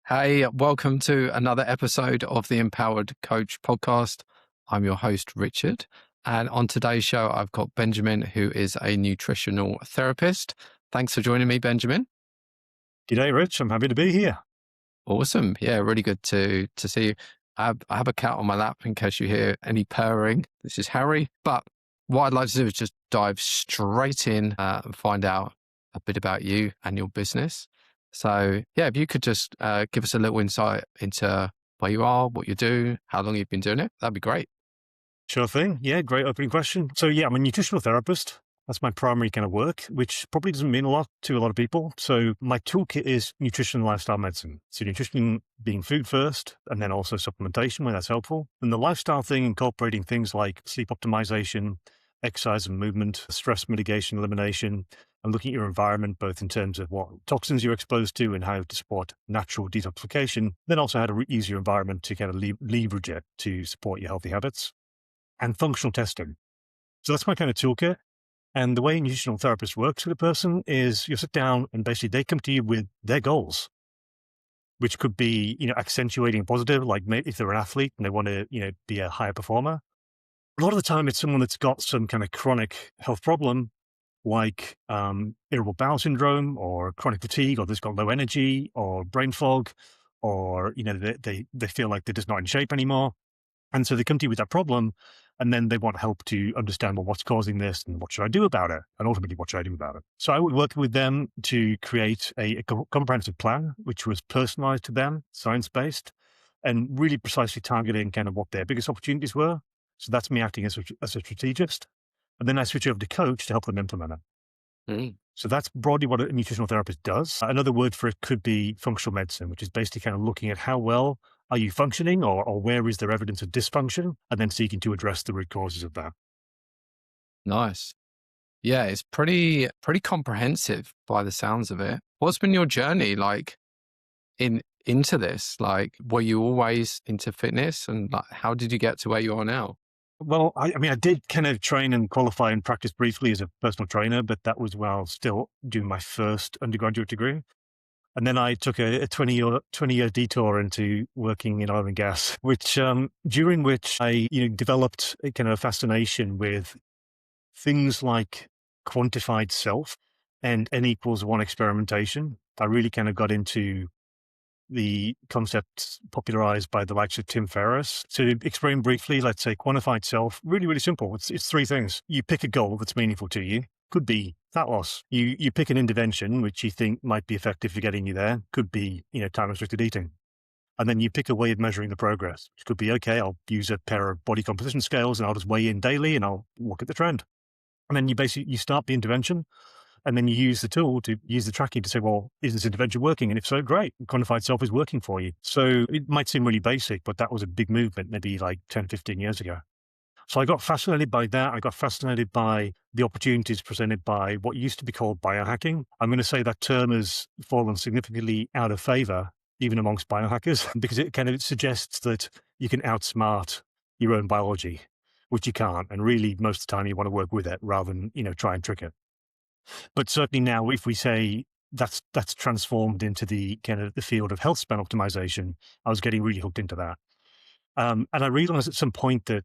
Hey, welcome to another episode of the Empowered Coach podcast. I'm your host, Richard. And on today's show, I've got Benjamin, who is a nutritional therapist. Thanks for joining me, Benjamin. G'day, Rich. I'm happy to be here. Awesome. Yeah, really good to see you. I have a cat on my lap in case you hear any purring. This is Harry. But what I'd like to do is just dive straight in and find out a bit about you and your business. So yeah, if you could just give us a little insight into where you are, what you do, how long you've been doing it, that'd be great. Sure thing. Yeah, great opening question. So yeah, I'm a nutritional therapist. That's my primary kind of work, which probably doesn't mean a lot to a lot of people. So my toolkit is nutrition and lifestyle medicine. So nutrition being food first, and then also supplementation when that's helpful. And the lifestyle thing incorporating things like sleep optimization, exercise and movement, stress mitigation, elimination, and looking at your environment, both in terms of what toxins you're exposed to and how to support natural detoxification, then also how to use your environment to kind of leverage it to support your healthy habits, and functional testing. So that's my kind of toolkit. And the way a nutritional therapist works with a person is you sit down and basically they come to you with their goals, which could be, accentuating positive, like if they're an athlete and they want to, be a higher performer. A lot of the time it's someone that's got some kind of chronic health problem, like irritable bowel syndrome or chronic fatigue, or they've got low energy or brain fog, or, they feel like they're just not in shape anymore. And so they come to you with that problem, and then they want help to understand, well, what's causing this and what should I do about it? And ultimately, what should I do about it? So I would work with them to create a comprehensive plan, which was personalized to them, science-based, and really precisely targeting kind of what their biggest opportunities were. So that's me acting as a strategist. And then I switch over to coach to help them implement it. Mm. So that's broadly what a nutritional therapist does. Another word for it could be functional medicine, which is basically kind of looking at how well are you functioning, or where is there evidence of dysfunction, and then seeking to address the root causes of that. Nice. Yeah, it's pretty comprehensive by the sounds of it. What's been your journey like into this? Like, were you always into fitness, and like, how did you get to where you are now? Well, I mean, I did kind of train and qualify and practice briefly as a personal trainer, but that was while still doing my first undergraduate degree. And then I took a 20-year detour into working in oil and gas, which during which I developed a kind of fascination with things like quantified self and N=1 experimentation. I really kind of got into the concepts popularized by the likes of Tim Ferriss. To explain briefly, let's say quantified self, really, really simple. It's three things. You pick a goal that's meaningful to you. Could be fat loss. You pick an intervention which you think might be effective for getting you there. Could be, time restricted eating. And then you pick a way of measuring the progress, which could be, okay, I'll use a pair of body composition scales and I'll just weigh in daily and I'll look at the trend. And then you start the intervention, and then you use the tool to use the tracking to say, well, is this intervention working? And if so, great. Quantified self is working for you. So it might seem really basic, but that was a big movement maybe like 10, 15 years ago. So I got fascinated by that. I got fascinated by the opportunities presented by what used to be called biohacking. I'm going to say that term has fallen significantly out of favor, even amongst biohackers, because it kind of suggests that you can outsmart your own biology, which you can't. And really, most of the time, you want to work with it rather than, try and trick it. But certainly now, if we say that's transformed into the kind of the field of health span optimization, I was getting really hooked into that. And I realized at some point that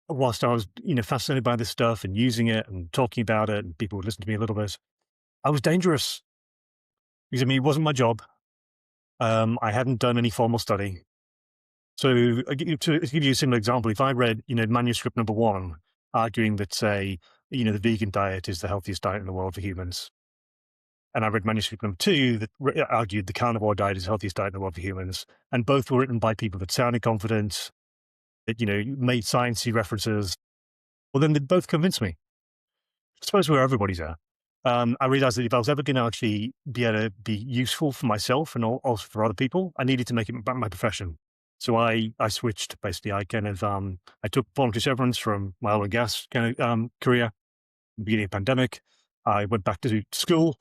whilst I was, fascinated by this stuff and using it and talking about it, and people would listen to me a little bit, I was dangerous because, it wasn't my job. I hadn't done any formal study. So to give you a similar example, if I read, manuscript number 1, arguing that, say, the vegan diet is the healthiest diet in the world for humans, and I read manuscript number 2 that argued the carnivore diet is the healthiest diet in the world for humans, and both were written by people that sounded confident, that, made sciencey references, well, then they both convinced me. I suppose where everybody's at. I realized that if I was ever going to actually be able to be useful for myself and also for other people, I needed to make it my profession. So I switched. Basically, I kind of I took voluntary severance from my oil and gas kind of career. Beginning of the pandemic, I went back to school.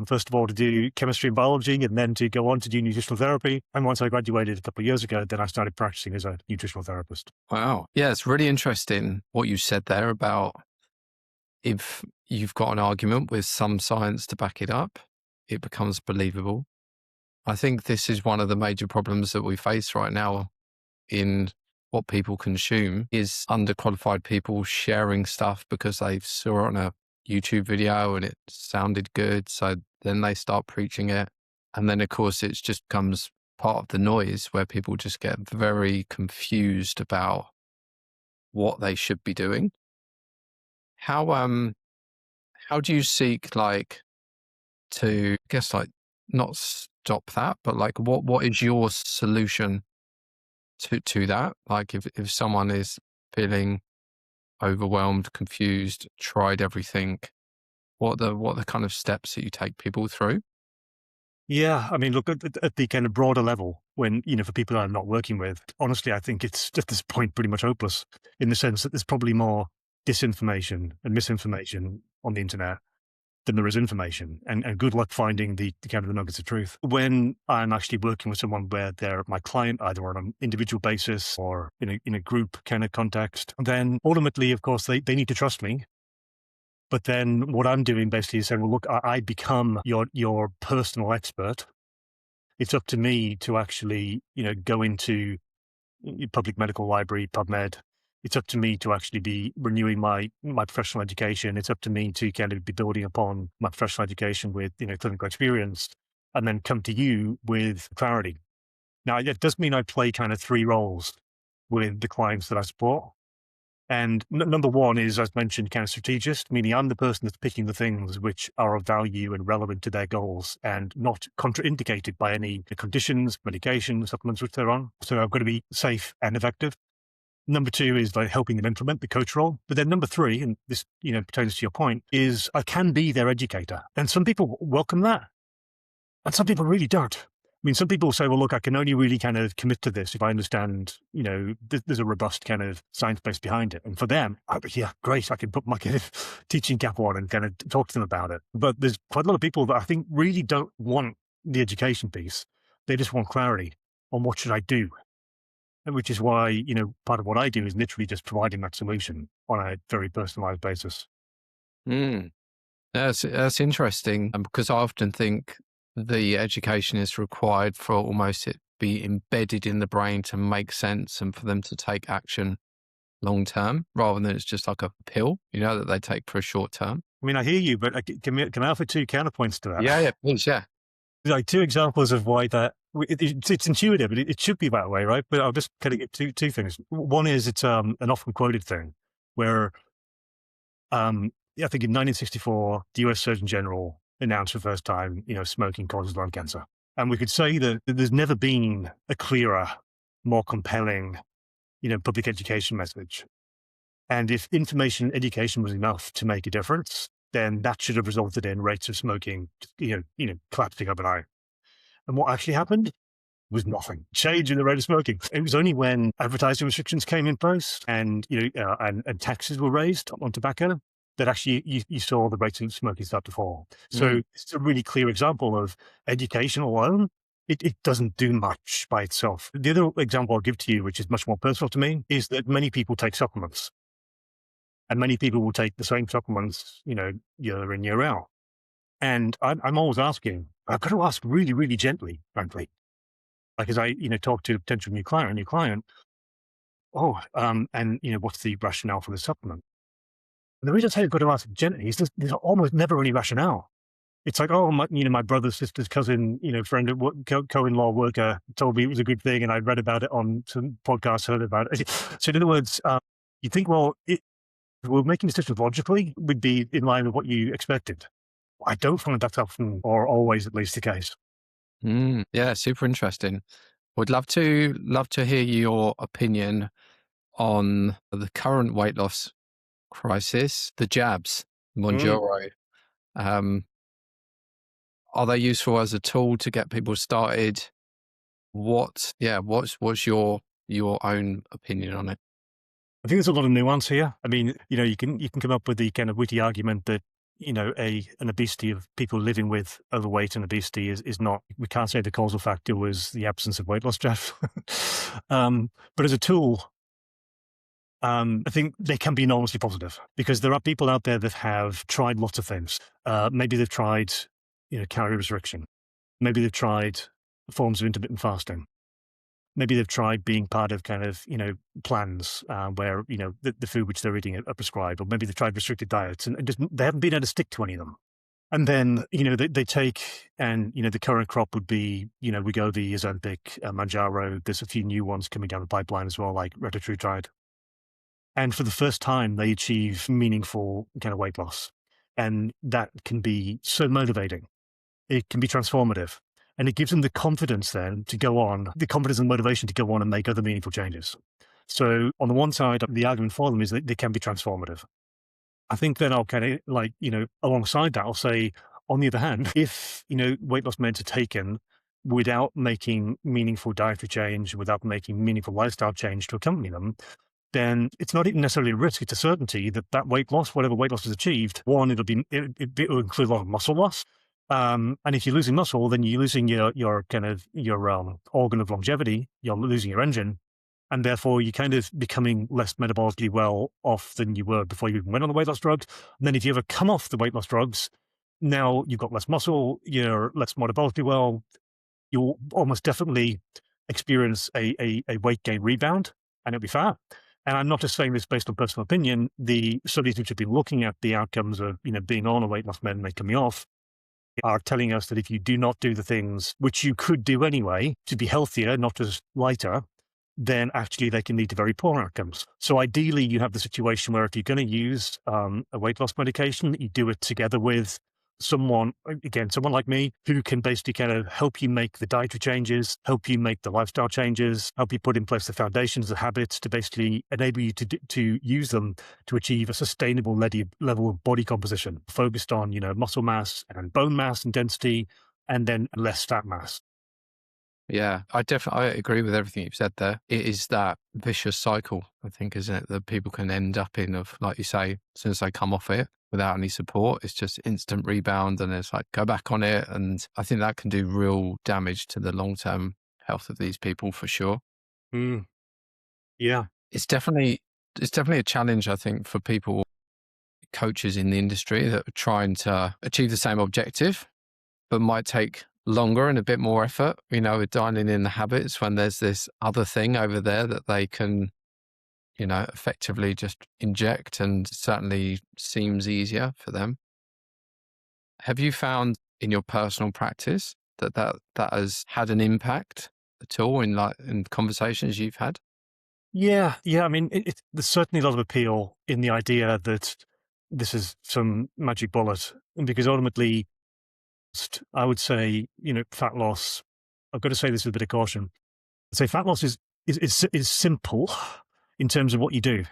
First of all, to do chemistry and biology, and then to go on to do nutritional therapy. And once I graduated a couple of years ago, then I started practicing as a nutritional therapist. Wow. Yeah, it's really interesting what you said there about if you've got an argument with some science to back it up, it becomes believable. I think this is one of the major problems that we face right now in what people consume is underqualified people sharing stuff because they saw it on a YouTube video and it sounded good. So then they start preaching it. And then, of course, it just becomes part of the noise where people just get very confused about what they should be doing. How how do you seek like to I guess like not stop that, but like what is your solution to that? Like if someone is feeling overwhelmed, confused, tried everything, what are the kind of steps that you take people through? Yeah, I mean, look at the kind of broader level. When for people that I'm not working with, honestly, I think it's at this point pretty much hopeless in the sense that there's probably more disinformation and misinformation on the internet than there is information. And good luck finding the kind of the nuggets of truth. When I'm actually working with someone where they're my client, either on an individual basis or in a group kind of context, then ultimately, of course, they need to trust me. But then what I'm doing basically is saying, well, look, I become your personal expert. It's up to me to actually, go into your public medical library, PubMed. It's up to me to actually be renewing my professional education. It's up to me to kind of be building upon my professional education with, clinical experience, and then come to you with clarity. Now, it does mean I play kind of three roles with the clients that I support. And number one is, as mentioned, kind of strategist, meaning I'm the person that's picking the things which are of value and relevant to their goals and not contraindicated by any conditions, medications, supplements which they're on. So I've got to be safe and effective. Number two is like helping them implement the coach role. But then number three, and this, pertains to your point, is I can be their educator. And some people welcome that. And some people really don't. I mean, some people say, well, look, I can only really kind of commit to this if I understand, there's a robust kind of science base behind it. And for them, yeah, great. I can put my kind of teaching cap on and kind of talk to them about it. But there's quite a lot of people that I think really don't want the education piece. They just want clarity on what should I do. And which is why, part of what I do is literally just providing that solution on a very personalized basis. Mm. That's interesting because I often think the education is required for almost it be embedded in the brain to make sense and for them to take action long term rather than it's just like a pill, that they take for a short term. I mean, I hear you, but can I offer two counterpoints to that? Yeah, please, yeah. Like two examples of why that it's intuitive, but it should be that way, right? But I'll just kind of get two things. One is it's an often quoted thing where I think in 1964 the US Surgeon General announced for the first time, smoking causes lung cancer, and we could say that there's never been a clearer, more compelling, public education message. And if information education was enough to make a difference, then that should have resulted in rates of smoking, collapsing overnight. And what actually happened was nothing. Change in the rate of smoking. It was only when advertising restrictions came in place and, and taxes were raised on tobacco that actually you saw the rates of smoking start to fall. So it's a really clear example of education alone. It doesn't do much by itself. The other example I'll give to you, which is much more personal to me, is that many people take supplements. And many people will take the same supplements, year in, year out. And I'm always asking, I've got to ask really, really gently, frankly. Like as I, talk to a potential new client, what's the rationale for the supplement? And the reason I say I've got to ask gently is there's almost never any rationale. It's like, my brother, sister's cousin, friend, co-in-law worker told me it was a good thing, and I'd read about it on some podcasts, heard about it. So in other words, you think, well, we're making decisions logically would be in line with what you expected. I don't find that's often or always at least the case. Yeah, super interesting. Would love to hear your opinion on the current weight loss crisis, the jabs, Mm. Monjaro. Um, are they useful as a tool to get people started? What's your own opinion on it? I think there's a lot of nuance here. I mean, you can come up with the kind of witty argument that an obesity of people living with overweight and obesity is not. We can't say the causal factor was the absence of weight loss, Jeff. But as a tool, I think they can be enormously positive because there are people out there that have tried lots of things. Maybe they've tried, calorie restriction. Maybe they've tried forms of intermittent fasting. Maybe they've tried being part of kind of, plans where, the food which they're eating are prescribed, or maybe they've tried restricted diets and just they haven't been able to stick to any of them. And then, they take, and, the current crop would be, Wegovy, Ozempic, Manjaro. There's a few new ones coming down the pipeline as well, like retatrutide. And for the first time, they achieve meaningful kind of weight loss. And that can be so motivating. It can be transformative. And it gives them the confidence then to go on, the confidence and motivation to go on and make other meaningful changes. So on the one side, the argument for them is that they can be transformative. I think then I'll kind of like, alongside that, I'll say, on the other hand, if, weight loss meds are taken without making meaningful dietary change, without making meaningful lifestyle change to accompany them, then it's not even necessarily a risk. It's a certainty that that weight loss, whatever weight loss is achieved, one, it'll include a lot of muscle loss. And if you're losing muscle, then you're losing your kind of your organ of longevity. You're losing your engine, and therefore you're kind of becoming less metabolically well off than you were before you even went on the weight loss drugs. And then if you ever come off the weight loss drugs, now you've got less muscle, you're less metabolically well. You'll almost definitely experience a weight gain rebound, and it'll be fat. And I'm not just saying this based on personal opinion. The studies which have been looking at the outcomes of being on a weight loss med and then coming off are telling us that if you do not do the things which you could do anyway to be healthier, not just lighter, then actually they can lead to very poor outcomes. So ideally, you have the situation where if you're going to use a weight loss medication, you do it together with someone, again, someone like me, who can basically kind of help you make the dietary changes, help you make the lifestyle changes, help you put in place the foundations, the habits to basically enable you to use them to achieve a sustainable level of body composition, focused on, muscle mass and bone mass and density, and then less fat mass. Yeah, I agree with everything you've said there. It is that vicious cycle, I think, isn't it, that people can end up in of, like you say, as soon as they come off it without any support, it's just instant rebound and it's like, go back on it. And I think that can do real damage to the long-term health of these people for sure. Mm, yeah. It's definitely, it's definitely a challenge, I think, for people, coaches in the industry that are trying to achieve the same objective, but might take longer and a bit more effort, with dialing in the habits when there's this other thing over there that they can, effectively just inject and certainly seems easier for them. Have you found in your personal practice that has had an impact at all in conversations you've had? Yeah, yeah. I mean, there's certainly a lot of appeal in the idea that this is some magic bullet, because ultimately, I would say, fat loss. I've got to say this with a bit of caution. I'd say fat loss is simple in terms of what you do,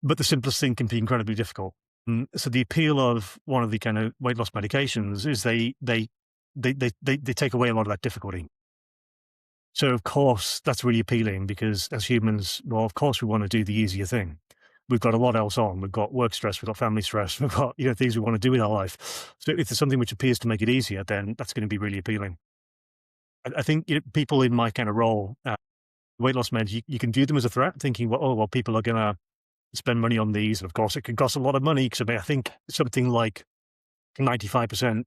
but the simplest thing can be incredibly difficult. So the appeal of one of the kind of weight loss medications is they take away a lot of that difficulty. So of course that's really appealing, because as humans, well, of course we want to do the easier thing. We've got a lot else on. We've got work stress, we've got family stress, we've got things we want to do in our life. So if there's something which appears to make it easier, then that's going to be really appealing. I think people in my kind of role, weight loss meds, you can view them as a threat, thinking, well, oh well, people are going to spend money on these, and of course it can cost a lot of money. Because I think something like 95%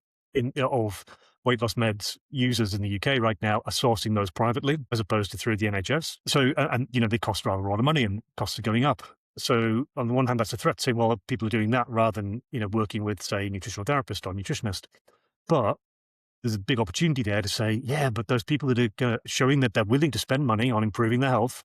of weight loss meds users in the UK right now are sourcing those privately as opposed to through the NHS. So, and they cost rather a lot of money, and costs are going up. So on the one hand, that's a threat, saying, well, people are doing that rather than, working with, say, a nutritional therapist or nutritionist. But there's a big opportunity there to say, yeah, but those people that are showing that they're willing to spend money on improving their health,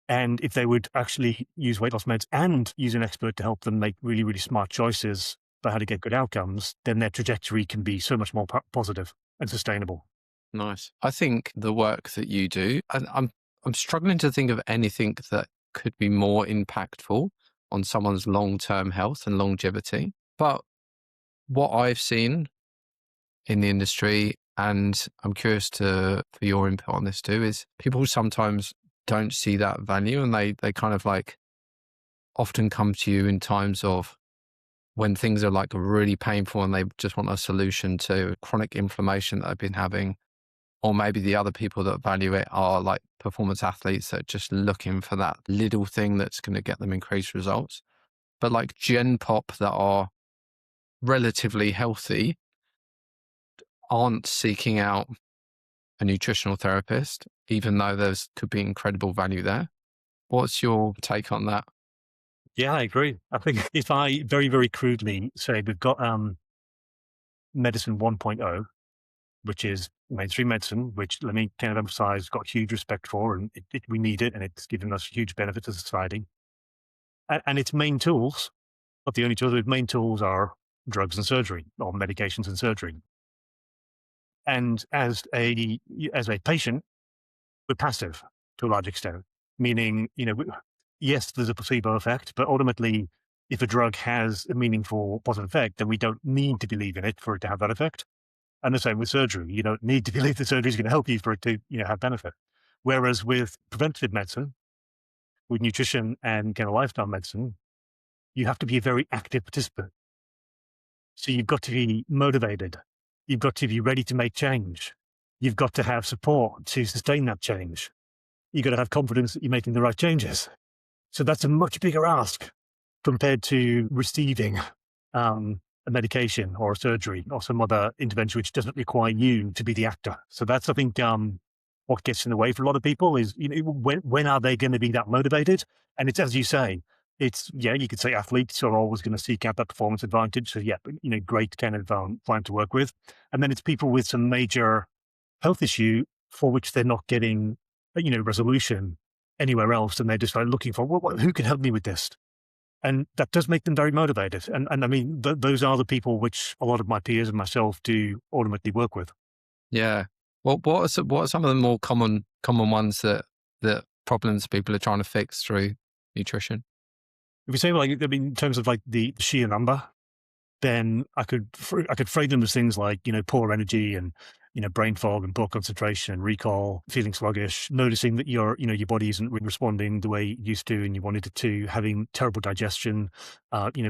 and if they would actually use weight loss meds and use an expert to help them make really, really smart choices about how to get good outcomes, then their trajectory can be so much more positive and sustainable. Nice. I think the work that you do, and I'm struggling to think of anything that could be more impactful on someone's long-term health and longevity. But what I've seen in the industry, and I'm curious for your input on this too, is people sometimes don't see that value, and they kind of like often come to you in times of when things are like really painful and they just want a solution to chronic inflammation that they've been having. Or maybe the other people that value it are like performance athletes that are just looking for that little thing that's going to get them increased results. But like Gen Pop that are relatively healthy aren't seeking out a nutritional therapist, even though there's could be incredible value there. What's your take on that? Yeah, I agree. I think if I very, very crudely say we've got medicine 1.0, which is mainstream medicine, which let me kind of emphasize, got huge respect for, and we need it, and it's given us huge benefit to society. And its main tools, not the only tools, its main tools are drugs and surgery, or medications and surgery. And as a patient, we're passive to a large extent, meaning, yes, there's a placebo effect, but ultimately, if a drug has a meaningful positive effect, then we don't need to believe in it for it to have that effect. And the same with surgery. You don't need to believe the surgery is going to help you for it to, have benefit. Whereas with preventative medicine, with nutrition and kind of lifestyle medicine, you have to be a very active participant. So you've got to be motivated. You've got to be ready to make change. You've got to have support to sustain that change. You've got to have confidence that you're making the right changes. So that's a much bigger ask compared to receiving a medication or a surgery or some other intervention which doesn't require you to be the actor. So that's, I think, what gets in the way for a lot of people is, when are they going to be that motivated? And it's, as you say, you could say athletes are always going to seek out that performance advantage. So great kind of client to work with. And then it's people with some major health issue for which they're not getting, resolution anywhere else. And they're just like looking for, who can help me with this? And that does make them very motivated. And I mean, those are the people which a lot of my peers and myself do ultimately work with. Yeah. Well, what are some of the more common ones that problems people are trying to fix through nutrition? If we say, in terms of like the sheer number, then I could frame them as things like, poor energy and, brain fog and poor concentration and recall, feeling sluggish, noticing that your body isn't really responding the way it used to and you wanted it to, having terrible digestion,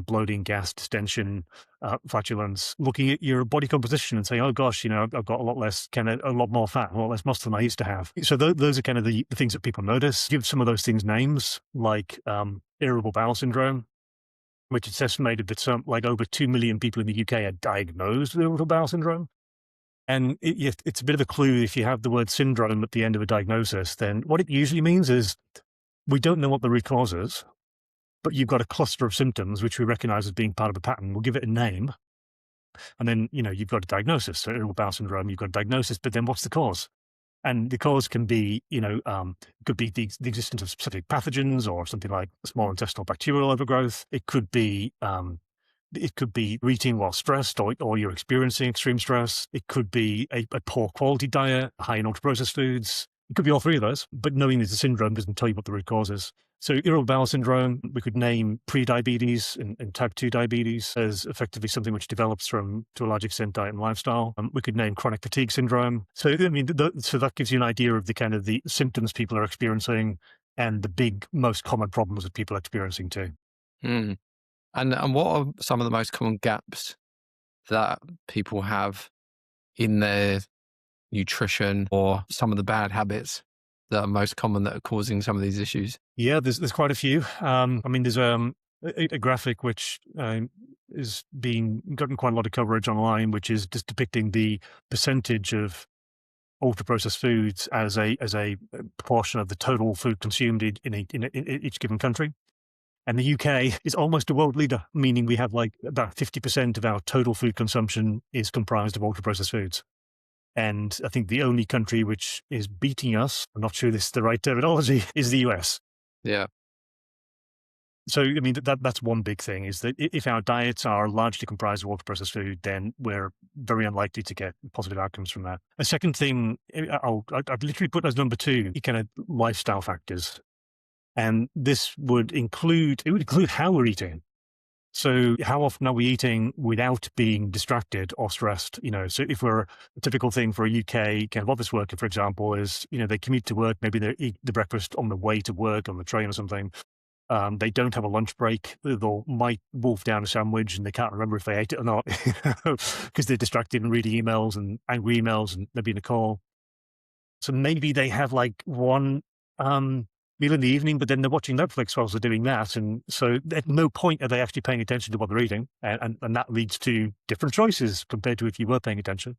bloating, gas, distension, flatulence, looking at your body composition and saying, oh gosh, I've got a lot more fat, a lot less muscle than I used to have. So those are kind of the things that people notice. Give some of those things names, like irritable bowel syndrome, which it's estimated that over 2 million people in the UK are diagnosed with irritable bowel syndrome. And it's a bit of a clue if you have the word syndrome at the end of a diagnosis, then what it usually means is we don't know what the root cause is, but you've got a cluster of symptoms which we recognize as being part of a pattern. We'll give it a name. And then, you've got a diagnosis. So irritable bowel syndrome, you've got a diagnosis, but then what's the cause? And the cause can be, could be the existence of specific pathogens or something like small intestinal bacterial overgrowth. It could be eating while stressed or you're experiencing extreme stress. It could be a poor quality diet, high in ultra-processed foods. It could be all three of those, but knowing there's a syndrome doesn't tell you what the root cause is. So irritable bowel syndrome, we could name pre-diabetes and type 2 diabetes as effectively something which develops from, to a large extent, diet and lifestyle. We could name chronic fatigue syndrome. So, so that gives you an idea of the kind of the symptoms people are experiencing and the big, most common problems that people are experiencing too. Mm. And what are some of the most common gaps that people have in their nutrition or some of the bad habits that are most common that are causing some of these issues? Yeah, there's quite a few. There's a graphic which is gotten quite a lot of coverage online, which is just depicting the percentage of ultra processed foods as a proportion of the total food consumed in each given country. And the UK is almost a world leader, meaning we have like about 50% of our total food consumption is comprised of ultra processed foods. And I think the only country which is beating us, I'm not sure this is the right terminology, is the US. Yeah. So, that's one big thing, is that if our diets are largely comprised of ultra-processed food, then we're very unlikely to get positive outcomes from that. A second thing, I've literally put as number 2, kind of lifestyle factors. And this would include how we're eating. So how often are we eating without being distracted or stressed? So if we're a typical thing for a UK kind of office worker, for example, is, they commute to work, maybe they eat the breakfast on the way to work on the train or something. They don't have a lunch break. They might wolf down a sandwich and they can't remember if they ate it or not because they're distracted and reading emails and angry emails and maybe in a call. So maybe they have like one meal in the evening, but then they're watching Netflix whilst they're doing that. And so at no point are they actually paying attention to what they're eating. And that leads to different choices compared to if you were paying attention.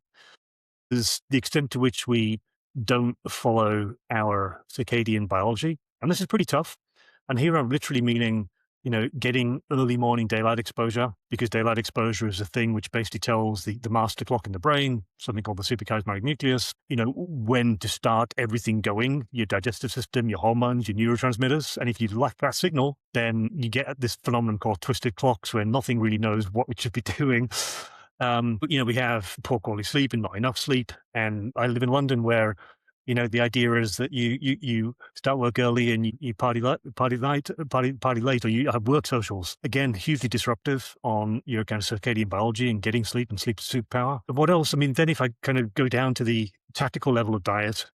There's the extent to which we don't follow our circadian biology. And this is pretty tough. And here I'm literally meaning, getting early morning daylight exposure, because daylight exposure is a thing which basically tells the master clock in the brain, something called the superchiasmatic nucleus, when to start everything going, your digestive system, your hormones, your neurotransmitters. And if you lack that signal, then you get this phenomenon called twisted clocks, where nothing really knows what we should be doing. But, we have poor quality sleep and not enough sleep. And I live in London, where the idea is that you start work early and you party late, or you have work socials. Again, hugely disruptive on your kind of circadian biology and getting sleep, and sleep superpower. But what else? I mean, then if I kind of go down to the tactical level of diet,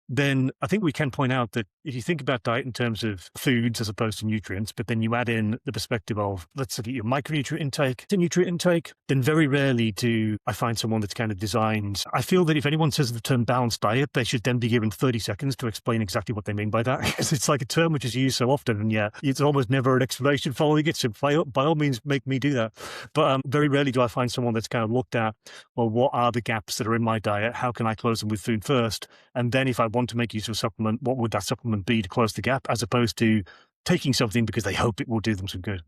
then I think we can point out that if you think about diet in terms of foods as opposed to nutrients, but then you add in the perspective of, let's look at your micronutrient intake, the nutrient intake, then very rarely do I find someone that's kind of designed. I feel that if anyone says the term balanced diet, they should then be given 30 seconds to explain exactly what they mean by that. Because it's like a term which is used so often, and yeah, it's almost never an explanation following it. So by all means, make me do that. But very rarely do I find someone that's kind of looked at, well, what are the gaps that are in my diet? How can I close them with food first? And then if I want to make use of a supplement, what would that supplement be to close the gap, as opposed to taking something because they hope it will do them some good?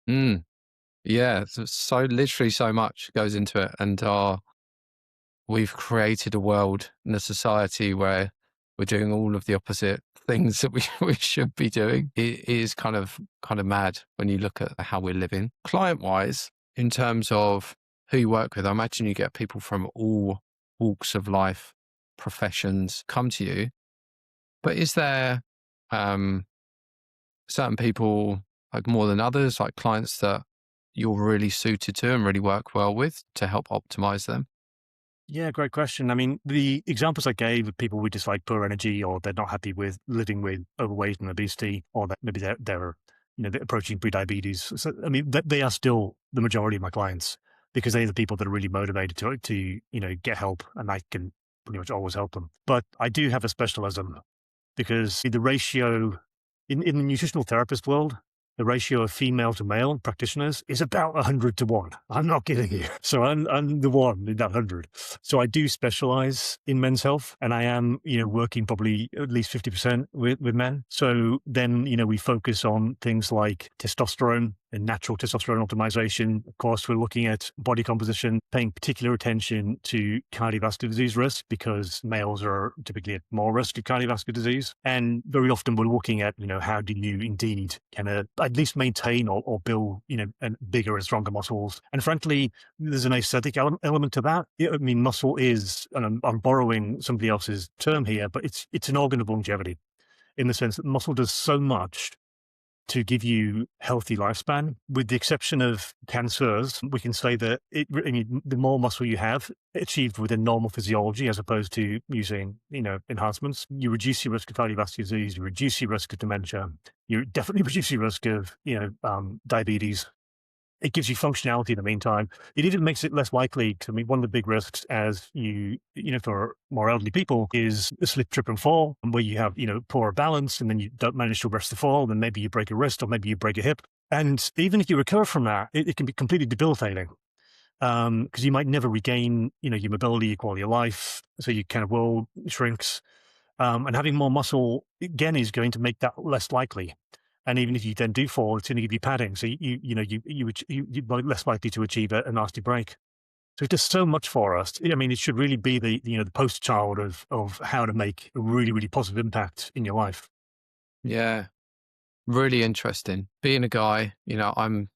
Mm, yeah. So literally so much goes into it. And we've created a world and a society where we're doing all of the opposite things that we should be doing. It is kind of mad when you look at how we're living. Client wise, in terms of who you work with, I imagine you get people from all walks of life, professions come to you. But is there certain people, like more than others, like clients that you're really suited to and really work well with to help optimize them? Yeah, great question. I mean, the examples I gave of people with just like poor energy, or they're not happy with living with overweight and obesity, or that maybe they're approaching pre-diabetes. So, I mean, they are still the majority of my clients, because they're the people that are really motivated to get help, and I can pretty much always help them. But I do have a specialism, because the ratio in the nutritional therapist world, the ratio of female to male practitioners is about 100 to 1. I'm not kidding you. So I'm the one in that 100. So I do specialize in men's health, and I am, working probably at least 50% with men. So then, we focus on things like testosterone and natural testosterone optimization. Of course, we're looking at body composition, paying particular attention to cardiovascular disease risk, because males are typically at more risk of cardiovascular disease. And very often we're looking at, how do you indeed kind of at least maintain or build, bigger and stronger muscles. And frankly, there's an aesthetic element to that. I mean, muscle is, and I'm borrowing somebody else's term here, but it's an organ of longevity, in the sense that muscle does so much to give you healthy lifespan. With the exception of cancers, we can say that the more muscle you have achieved within normal physiology, as opposed to using, enhancements, you reduce your risk of cardiovascular disease, you reduce your risk of dementia, you definitely reduce your risk of, diabetes. It gives you functionality in the meantime. It even makes it less likely to, I mean, one of the big risks, as for more elderly people, is a slip, trip and fall, where you have, poor balance, and then you don't manage to arrest the fall, then maybe you break a wrist, or maybe you break a hip. And even if you recover from that, it can be completely debilitating, because you might never regain, your mobility, your quality of life. So your kind of world shrinks. And having more muscle, again, is going to make that less likely. And even if you then do fall, it's going to give you padding. So you're less likely to achieve a nasty break. So it does so much for us. I mean, it should really be the poster child of how to make a really, really positive impact in your life. Yeah, really interesting. Being a guy, I'm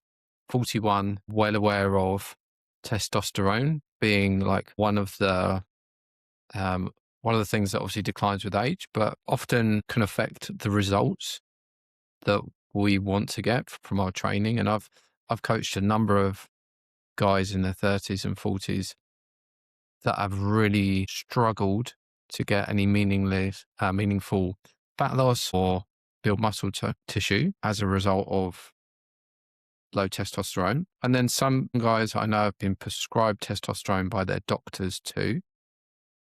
41, well aware of testosterone being like one of the things that obviously declines with age, but often can affect the results that we want to get from our training. And I've coached a number of guys in their 30s and 40s that have really struggled to get any meaningful fat loss or build muscle tissue as a result of low testosterone. And then some guys I know have been prescribed testosterone by their doctors too.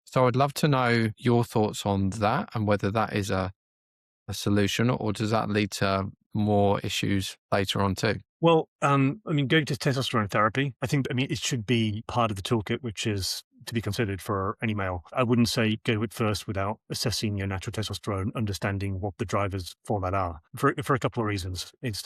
So I'd love to know your thoughts on that, and whether that is a solution, or does that lead to more issues later on too? Well, I mean, going to testosterone therapy, I think, it should be part of the toolkit, which is to be considered for any male. I wouldn't say go it first without assessing your natural testosterone, understanding what the drivers for that are, for a couple of reasons. It's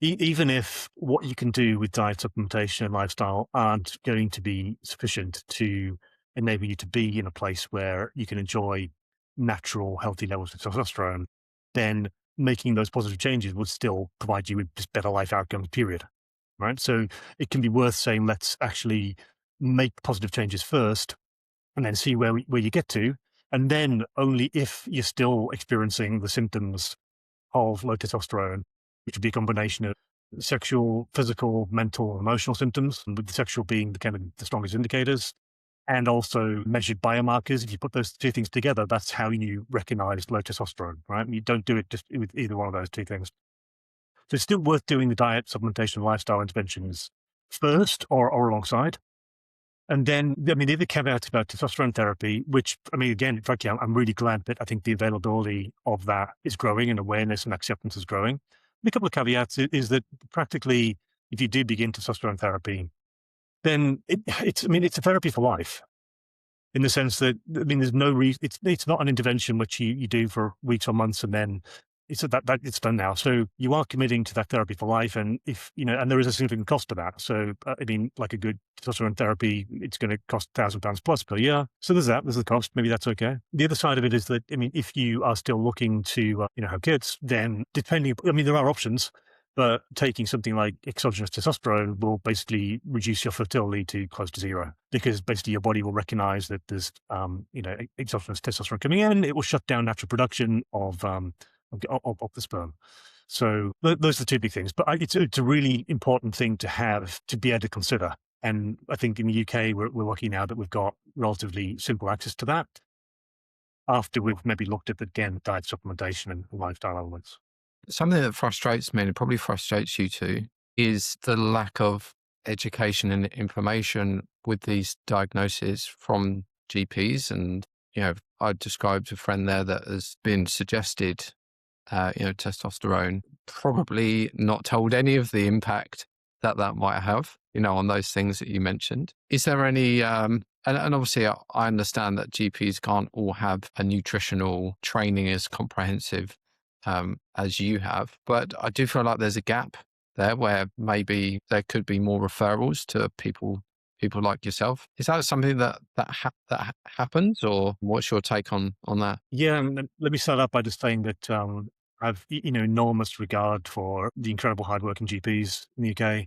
even if what you can do with diet supplementation and lifestyle aren't going to be sufficient to enable you to be in a place where you can enjoy natural, healthy levels of testosterone, then making those positive changes would still provide you with just better life outcomes, period. Right. So it can be worth saying, let's actually make positive changes first and then see where you get to. And then only if you're still experiencing the symptoms of low testosterone, which would be a combination of sexual, physical, mental, emotional symptoms, and with the sexual being the kind of the strongest indicators, and also measured biomarkers. If you put those two things together, that's how you recognize low testosterone, right? And you don't do it just with either one of those two things. So it's still worth doing the diet, supplementation, and lifestyle interventions first or alongside. And then, I mean, the other caveat about testosterone therapy, which, I mean, again, frankly, I'm really glad that I think the availability of that is growing and awareness and acceptance is growing. And a couple of caveats is that practically, if you do begin testosterone therapy, then it's a therapy for life, in the sense that, I mean, there's no reason, it's not an intervention which you do for weeks or months and then it's done now. So you are committing to that therapy for life. And if, and there is a significant cost to that. So, I mean, like a good testosterone therapy, it's going to cost £1,000 plus per year. So there's the cost. Maybe that's okay. The other side of it is that, I mean, if you are still looking to, have kids, then there are options. But taking something like exogenous testosterone will basically reduce your fertility to close to zero, because basically your body will recognize that there's, exogenous testosterone coming in. It will shut down natural production of the sperm. So those are the two big things. But it's a really important thing to have to be able to consider. And I think in the UK, we're lucky now that we've got relatively simple access to that after we've maybe looked at, again, diet supplementation and lifestyle elements. Something that frustrates me, and it probably frustrates you too, is the lack of education and information with these diagnoses from GPs. And, I described a friend there that has been suggested, testosterone, probably not told any of the impact that might have, on those things that you mentioned. Is there any, and obviously I understand that GPs can't all have a nutritional training as comprehensive as you have, but I do feel like there's a gap there where maybe there could be more referrals to people like yourself. Is that something that happens, or what's your take on that? Yeah, and let me start out by just saying that I've enormous regard for the incredible hardworking GPs in the UK.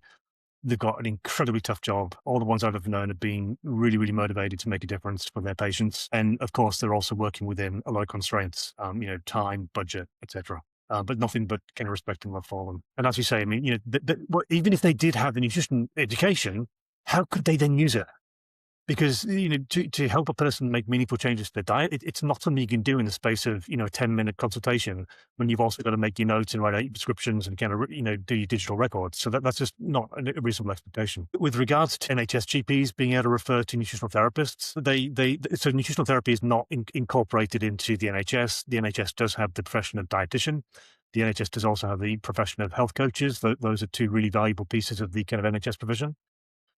They've got an incredibly tough job. All the ones I've ever known have been really, really motivated to make a difference for their patients. And of course, they're also working within a lot of constraints, time, budget, etc. But nothing but kind of respect and love for them. And as you say, I mean, even if they did have the nutrition education, how could they then use it? Because, to help a person make meaningful changes to their diet, it's not something you can do in the space of, a 10-minute consultation, when you've also got to make your notes and write out your prescriptions and kind of, do your digital records. So that's just not a reasonable expectation. With regards to NHS GPs being able to refer to nutritional therapists, so nutritional therapy is not incorporated into the NHS. The NHS does have the profession of dietitian. The NHS does also have the profession of health coaches. Those are two really valuable pieces of the kind of NHS provision.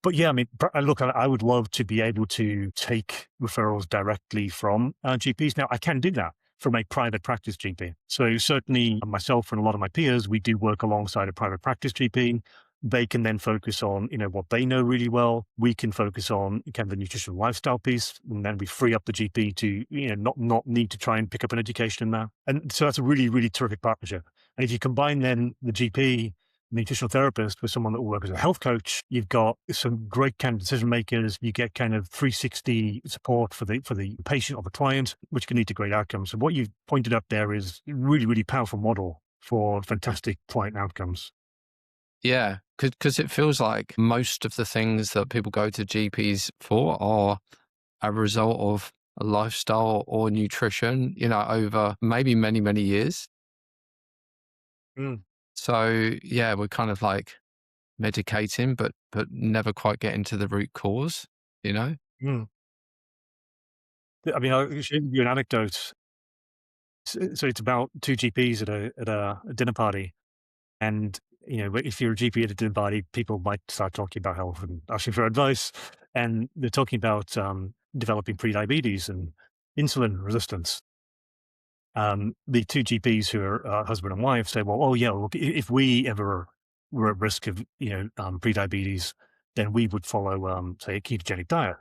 But yeah, I mean, look, I would love to be able to take referrals directly from GPs. Now, I can do that from a private practice GP. So certainly myself and a lot of my peers, we do work alongside a private practice GP. They can then focus on, what they know really well. We can focus on kind of the nutritional lifestyle piece, and then we free up the GP to, not need to try and pick up an education in that. And so that's a really, really terrific partnership. And if you combine then the GP, nutritional therapist, with someone that will work as a health coach, you've got some great kind of decision makers. You get kind of 360 support for the patient or the client, which can lead to great outcomes. So what you've pointed up there is a really, really powerful model for fantastic client outcomes. Yeah, because it feels like most of the things that people go to GPs for are a result of a lifestyle or nutrition, over maybe many, many years. Mm, So yeah, we're kind of like medicating, but never quite getting to the root cause, you know? mm. I mean, I'll share with you an anecdote. So it's about two GPs at a dinner party. And, if you're a GP at a dinner party, people might start talking about health and asking for advice. and they're talking about developing prediabetes and insulin resistance. The two GPs who are husband and wife say, "Well, oh yeah, look, if we ever were at risk of prediabetes, then we would follow, say, a ketogenic diet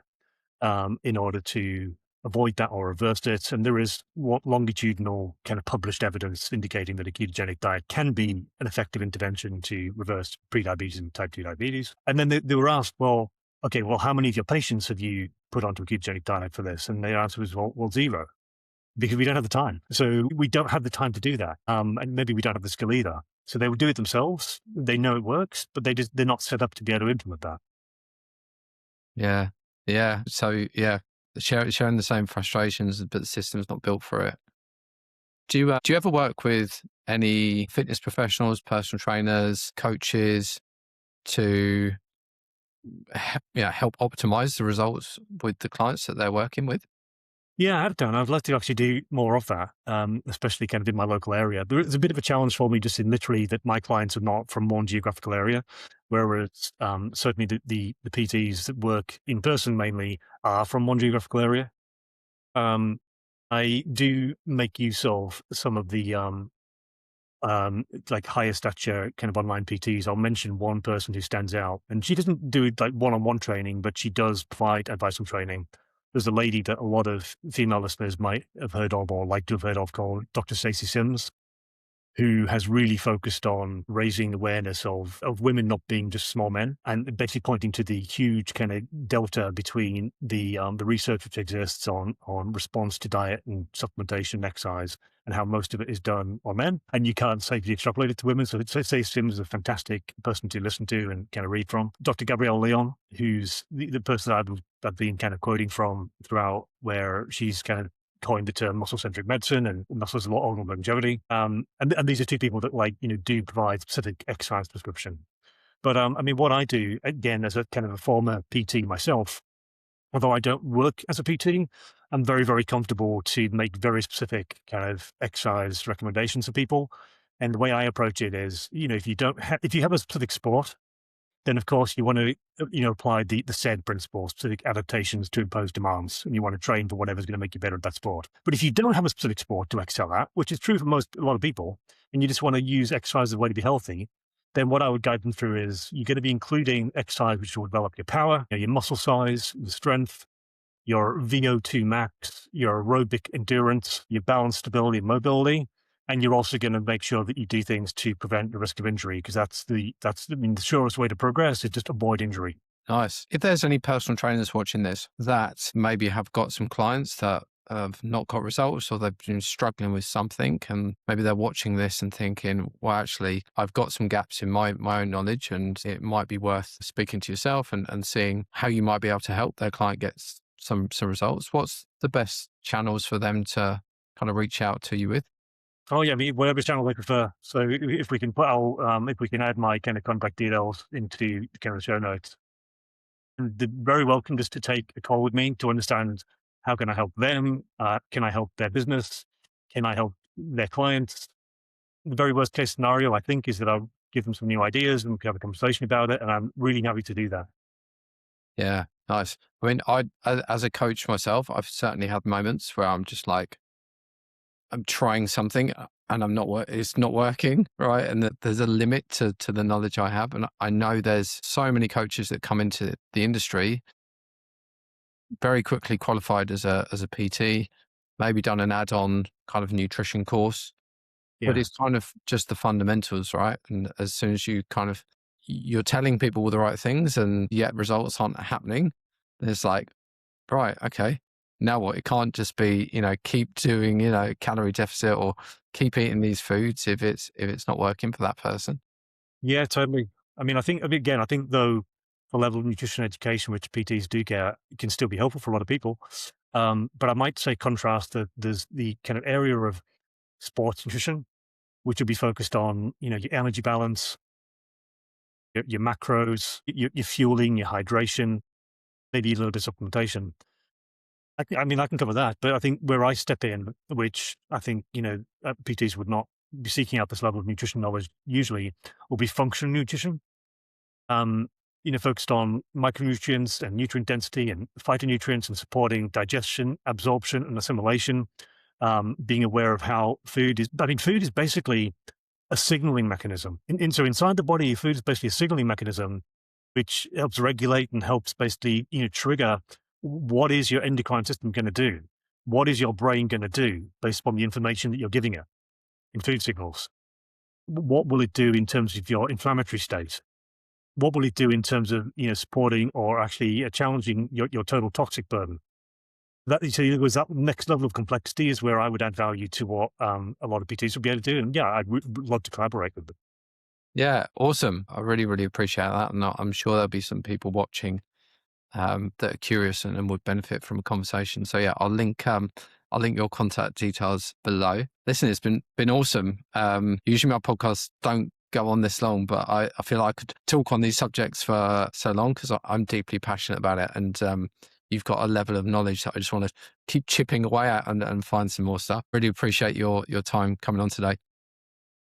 in order to avoid that or reverse it." And there is what longitudinal kind of published evidence indicating that a ketogenic diet can be an effective intervention to reverse prediabetes and type 2 diabetes. And then they were asked, well, okay, well, how many of your patients have you put onto a ketogenic diet for this? And their answer was, well, zero, because we don't have the time. So we don't have the time to do that. And maybe we don't have the skill either. So they would do it themselves. They know it works, but they're not set up to be able to implement that. Yeah. Yeah. So yeah, sharing the same frustrations, but the system's not built for it. Do you ever work with any fitness professionals, personal trainers, coaches to help optimize the results with the clients that they're working with? Yeah, I have done. I'd like to actually do more of that, especially kind of in my local area. There's a bit of a challenge for me just in literally that my clients are not from one geographical area, whereas certainly the PTs that work in person mainly are from one geographical area. Um, I do make use of some of the like higher stature kind of online PTs. I'll mention one person who stands out, and she doesn't do like one-on-one training, but she does provide advice and training. There's a lady that a lot of female listeners might have heard of or like to have heard of called Dr. Stacey Sims, who has really focused on raising awareness of women not being just small men, and basically pointing to the huge kind of delta between the research which exists on response to diet and supplementation and exercise, and how most of it is done on men, and you can't safely extrapolate it to women. So say Sims is a fantastic person to listen to and kind of read from. Dr. Gabrielle Leon, who's the person I've been kind of quoting from throughout, where she's kind of coined the term muscle-centric medicine, and muscles a lot older longevity. And these are two people that do provide specific exercise prescription. But I mean, what I do, again, as a kind of a former PT myself, although I don't work as a PT, I'm very, very comfortable to make very specific kind of exercise recommendations for people. And the way I approach it is, if you have a specific sport, then of course you want to apply the said principles, specific adaptations to impose demands, and you want to train for whatever's going to make you better at that sport. But if you don't have a specific sport to excel at, which is true for a lot of people, and you just want to use exercise as a way to be healthy, then what I would guide them through is you're going to be including exercise which will develop your power, your muscle size, your strength, your VO2 max, your aerobic endurance, your balance, stability, and mobility. And you're also going to make sure that you do things to prevent the risk of injury, because the surest way to progress is just avoid injury. Nice. If there's any personal trainers watching this that maybe have got some clients that have not got results, or they've been struggling with something, and maybe they're watching this and thinking, well, actually, I've got some gaps in my own knowledge, and it might be worth speaking to yourself and seeing how you might be able to help their client get some results. What's the best channels for them to kind of reach out to you with? Oh yeah, I mean, whatever channel they prefer. So if we can if we can add my kind of contact details into kind of the show notes, and they're very welcome just to take a call with me to understand how can I help them, can I help their business, can I help their clients. The very worst case scenario, I think, is that I'll give them some new ideas and we can have a conversation about it, and I'm really happy to do that. Yeah, nice. I mean, as a coach myself, I've certainly had moments where I'm just like, I'm trying something and it's not working, right? And that there's a limit to the knowledge I have. And I know there's so many coaches that come into the industry very quickly qualified as a PT, maybe done an add-on kind of nutrition course, but Yeah. it's kind of just the fundamentals, right? And as soon as you're telling people all the right things and yet results aren't happening, it's like, right, okay. Now what? It can't just be, keep doing, calorie deficit or keep eating these foods if it's not working for that person. Yeah, totally. I mean, I think though the level of nutrition education which PTs do get can still be helpful for a lot of people. But I might say contrast that there's the kind of area of sports nutrition, which would be focused on, your energy balance, your macros, your fueling, your hydration, maybe a little bit of supplementation. I can cover that, but I think where I step in, which I think, PTs would not be seeking out this level of nutrition knowledge usually, will be functional nutrition. focused on micronutrients and nutrient density and phytonutrients and supporting digestion, absorption, and assimilation. Being aware of how food is basically a signaling mechanism. So inside the body, food is basically a signaling mechanism which helps regulate and helps basically, trigger what is your endocrine system going to do? What is your brain going to do based upon the information that you're giving it in food signals? What will it do in terms of your inflammatory state? What will it do in terms of, supporting or actually challenging your total toxic burden? So it was that next level of complexity is where I would add value to what a lot of PTs would be able to do. And yeah, would love to collaborate with them. Yeah, awesome. I really, really appreciate that. And I'm sure there'll be some people watching that are curious and would benefit from a conversation. So yeah, I'll link your contact details below. Listen, it's been awesome. Usually my podcasts don't go on this long, but I feel like I could talk on these subjects for so long because I'm deeply passionate about it. And you've got a level of knowledge that I just want to keep chipping away at and find some more stuff. Really appreciate your time coming on today.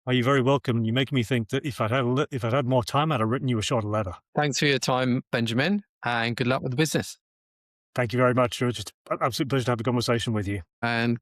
Are you very welcome? You make me think that if I'd had more time, I'd have written you a shorter letter. Thanks for your time, Benjamin, and good luck with the business. Thank you very much. It was just an absolute pleasure to have a conversation with you. And